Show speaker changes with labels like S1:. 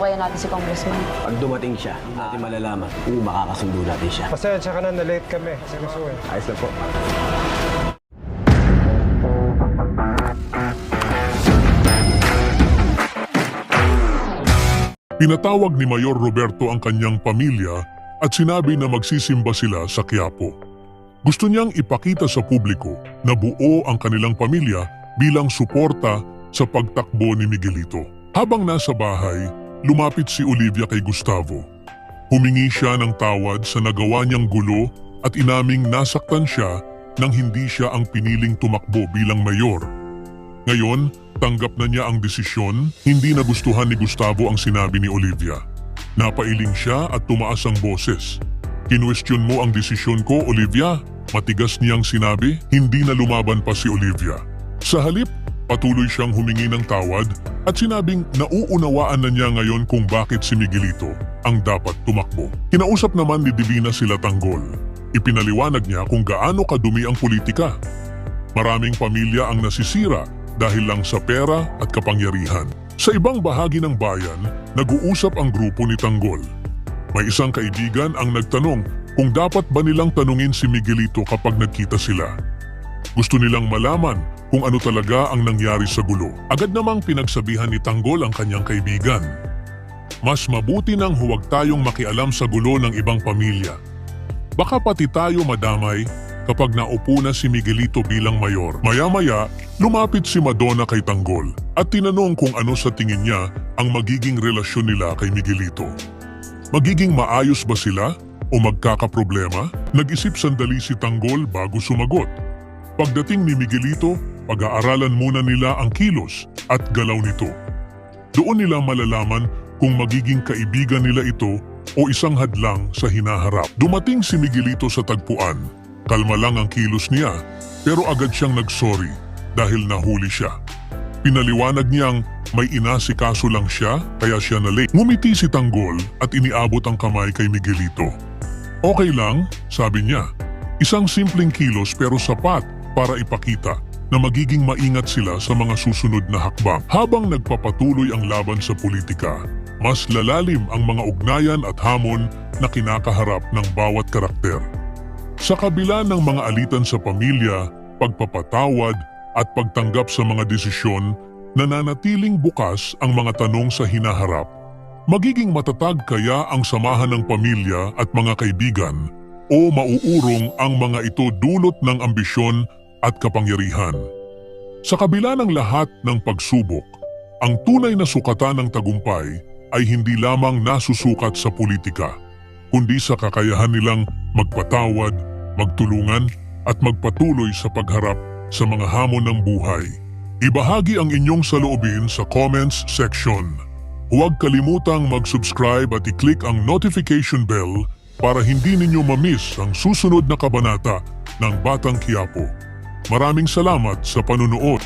S1: Kaya natin si Congressman.
S2: Pag dumating siya, natin malalaman kung makakasundo natin siya.
S3: Pasensya ka na, na-late kami. Seryoso eh.
S2: Ayos lang po.
S4: Pinatawag ni Mayor Roberto ang kanyang pamilya at sinabi na magsisimba sila sa Quiapo. Gusto niyang ipakita sa publiko na buo ang kanilang pamilya bilang suporta sa pagtakbo ni Miguelito. Habang nasa bahay, lumapit si Olivia kay Gustavo. Humingi siya ng tawad sa nagawa niyang gulo at inaming nasaktan siya nang hindi siya ang piniling tumakbo bilang mayor. Ngayon, tanggap na niya ang desisyon, hindi nagustuhan ni Gustavo ang sinabi ni Olivia. Napailing siya at tumaas ang boses. Kinwestiyon mo ang desisyon ko, Olivia? Matigas niyang sinabi, hindi na lumaban pa si Olivia. Sa halip, patuloy siyang humingi ng tawad at sinabing nauunawaan na niya ngayon kung bakit si Miguelito ang dapat tumakbo. Kinausap naman ni Divina sila Tanggol. Ipinaliwanag niya kung gaano kadumi ang politika. Maraming pamilya ang nasisira dahil lang sa pera at kapangyarihan. Sa ibang bahagi ng bayan, nag-uusap ang grupo ni Tanggol. May isang kaibigan ang nagtanong kung dapat ba nilang tanungin si Miguelito kapag nagkita sila. Gusto nilang malaman kung ano talaga ang nangyari sa gulo. Agad namang pinagsabihan ni Tanggol ang kanyang kaibigan. Mas mabuti nang huwag tayong makialam sa gulo ng ibang pamilya. Baka pati tayo madamay kapag naupo na si Miguelito bilang mayor. Maya-maya, lumapit si Madonna kay Tanggol at tinanong kung ano sa tingin niya ang magiging relasyon nila kay Miguelito. Magiging maayos ba sila o magkakaproblema? Nag-isip sandali si Tanggol bago sumagot. Pagdating ni Miguelito, pag-aaralan muna nila ang kilos at galaw nito. Doon nila malalaman kung magiging kaibigan nila ito o isang hadlang sa hinaharap. Dumating si Miguelito sa tagpuan. Kalma lang ang kilos niya, pero agad siyang nagsorry dahil nahuli siya. Pinaliwanag niyang may inasikaso lang siya kaya siya na late. Ngumiti si Tanggol at iniabot ang kamay kay Miguelito. Okay lang, sabi niya. Isang simpleng kilos pero sapat para ipakita na magiging maingat sila sa mga susunod na hakbang. Habang nagpapatuloy ang laban sa politika, mas lalalim ang mga ugnayan at hamon na kinakaharap ng bawat karakter. Sa kabila ng mga alitan sa pamilya, pagpapatawad at pagtanggap sa mga desisyon, nananatiling bukas ang mga tanong sa hinaharap. Magiging matatag kaya ang samahan ng pamilya at mga kaibigan o mauurong ang mga ito dulot ng ambisyon at kapangyarihan? Sa kabila ng lahat ng pagsubok, ang tunay na sukatan ng tagumpay ay hindi lamang nasusukat sa politika, kundi sa kakayahan nilang magpatawad, magtulungan at magpatuloy sa pagharap sa mga hamon ng buhay. Ibahagi ang inyong saloobin sa comments section. Huwag kalimutang mag-subscribe at i-click ang notification bell para hindi ninyo ma-miss ang susunod na kabanata ng Batang Quiapo. Maraming salamat sa panunood.